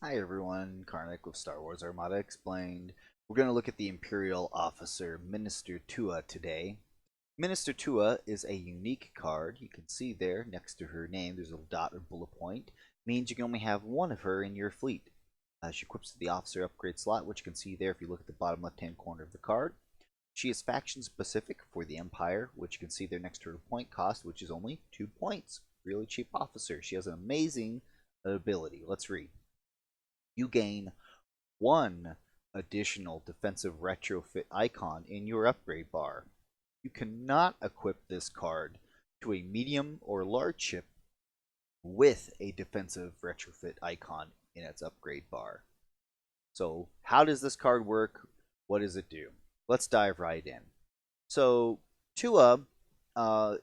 Hi everyone, Karnak with Star Wars Armada Explained. We're going to look at the Imperial Officer Minister Tua today. Minister Tua is a unique card. You can see there next to her name there's a dot or bullet point. Means you can only have one of her in your fleet. She equips to the officer upgrade slot, which you can see there if you look at the bottom left hand corner of the card. She is faction specific for the Empire, which you can see there next to her point cost, which is only 2 points. Really cheap officer. She has an amazing ability. Let's read. You gain one additional defensive retrofit icon in your upgrade bar. You cannot equip this card to a medium or large ship with a defensive retrofit icon in its upgrade bar. So, how does this card work? What does it do? Let's dive right in. So, Tua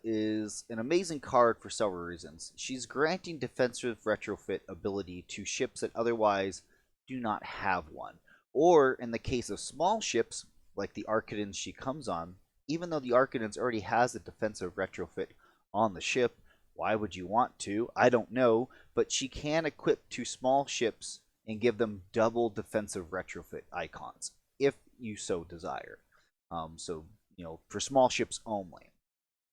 is an amazing card for several reasons. She's granting defensive retrofit ability to ships that otherwise do not have one. Or in the case of small ships, like the Archidans she comes on, even though the Archidans already has a defensive retrofit on the ship, why would you want to? I don't know, but she can equip to small ships and give them double defensive retrofit icons if you so desire. For small ships only.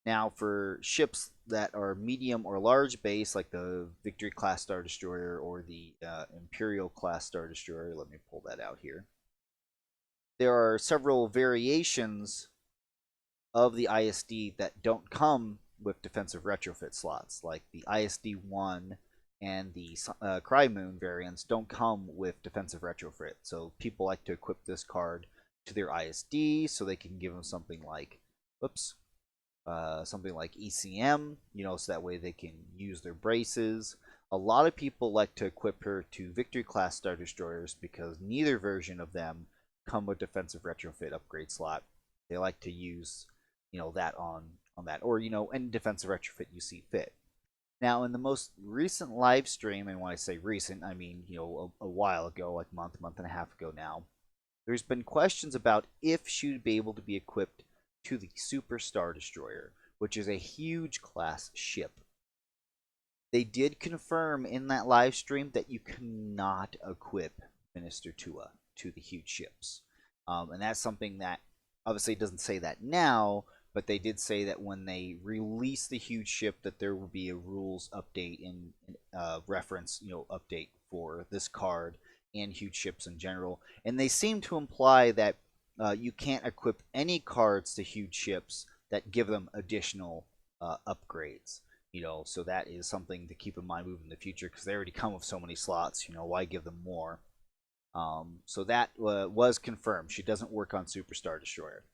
Now, for ships that are medium or large base, like the Victory class Star Destroyer or the Imperial class Star Destroyer, let me pull that out here. There are several variations of the ISD that don't come with defensive retrofit slots, like the ISD 1 and the Cry Moon variants don't come with defensive retrofit. So people like to equip this card to their ISD so they can give them something like, something like ECM, so that way they can use their braces. A lot of people like to equip her to Victory class Star Destroyers because neither version of them come with defensive retrofit upgrade slot. They like to use, that on that, or any defensive retrofit you see fit. Now, in the most recent live stream, and when I say recent, I mean a while ago, like month and a half ago now, there's been questions about if she would be able to be equipped to the Super Star Destroyer, which is a huge class ship. They did confirm in that live stream that you cannot equip Minister Tua to the huge ships. And that's something that obviously doesn't say that now, but they did say that when they release the huge ship, that there will be a rules update in reference, update for this card and huge ships in general. And they seem to imply that you can't equip any cards to huge ships that give them additional upgrades. So that is something to keep in mind moving in the future because they already come with so many slots. Why give them more? So that was confirmed. She doesn't work on Superstar Destroyer,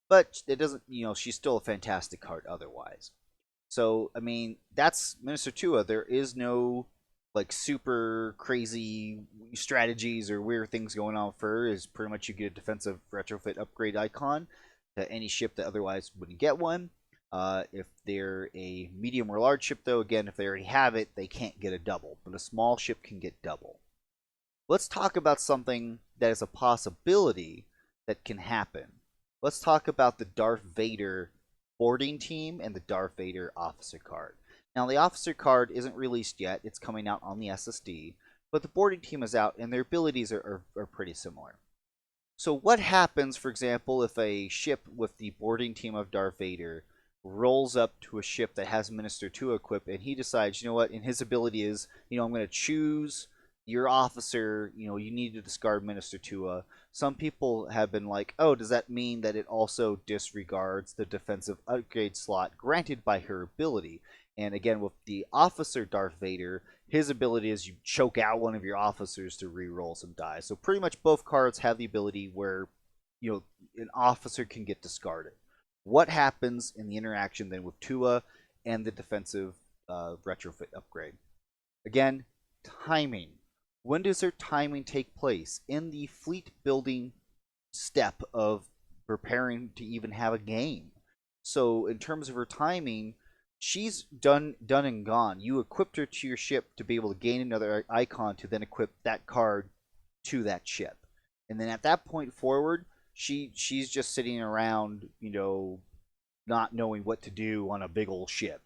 but it doesn't. She's still a fantastic card otherwise. So I mean, that's Minister Tua. There is no like super crazy strategies or weird things going on for her. Is pretty much you get a defensive retrofit upgrade icon to any ship that otherwise wouldn't get one. If they're a medium or large ship, though, again, if they already have it, they can't get a double, but a small ship can get double. Let's talk about something that is a possibility that can happen. Let's talk about the Darth Vader boarding team and the Darth Vader officer card. Now, the officer card isn't released yet, it's coming out on the SSD, but the boarding team is out and their abilities are pretty similar. So, what happens, for example, if a ship with the boarding team of Darth Vader rolls up to a ship that has Minister 2 equipped and he decides, what, and his ability is, I'm going to choose your officer, you need to discard Minister Tua. Some people have been like, oh, does that mean that it also disregards the defensive upgrade slot granted by her ability? And again, with the officer Darth Vader, his ability is you choke out one of your officers to re-roll some die. So pretty much both cards have the ability where, an officer can get discarded. What happens in the interaction then with Tua and the defensive retrofit upgrade? Again, timing. When does their timing take place? In the fleet building step of preparing to even have a game. So in terms of her timing, she's done and gone. You equipped her to your ship to be able to gain another icon to then equip that card to that ship. And then at that point forward, she's just sitting around, not knowing what to do on a big old ship.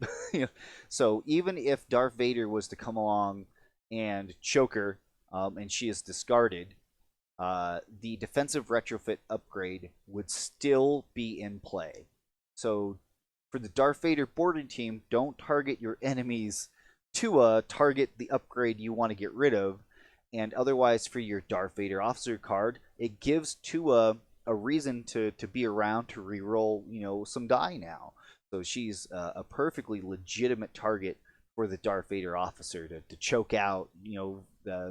So even if Darth Vader was to come along and choke her, and she is discarded, the defensive retrofit upgrade would still be in play. So for the Darth Vader boarding team, don't target your enemies to target the upgrade you want to get rid of. And otherwise, for your Darth Vader officer card, it gives Tua a reason to be around to reroll, some die now. So she's a perfectly legitimate target for the Darth Vader officer to choke out,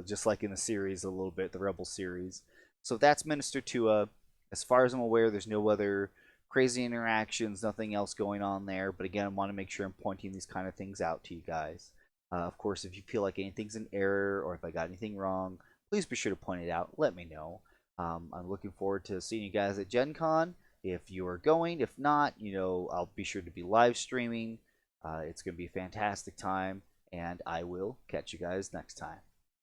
just like in the series a little bit, the Rebel series. So that's Minister Tua. As far as I'm aware, there's no other crazy interactions, nothing else going on there. But again, I want to make sure I'm pointing these kind of things out to you guys. Of course, if you feel like anything's in error or if I got anything wrong, please be sure to point it out. Let me know. I'm looking forward to seeing you guys at Gen Con. If you're going, if not, I'll be sure to be live streaming. It's going to be a fantastic time, and I will catch you guys next time.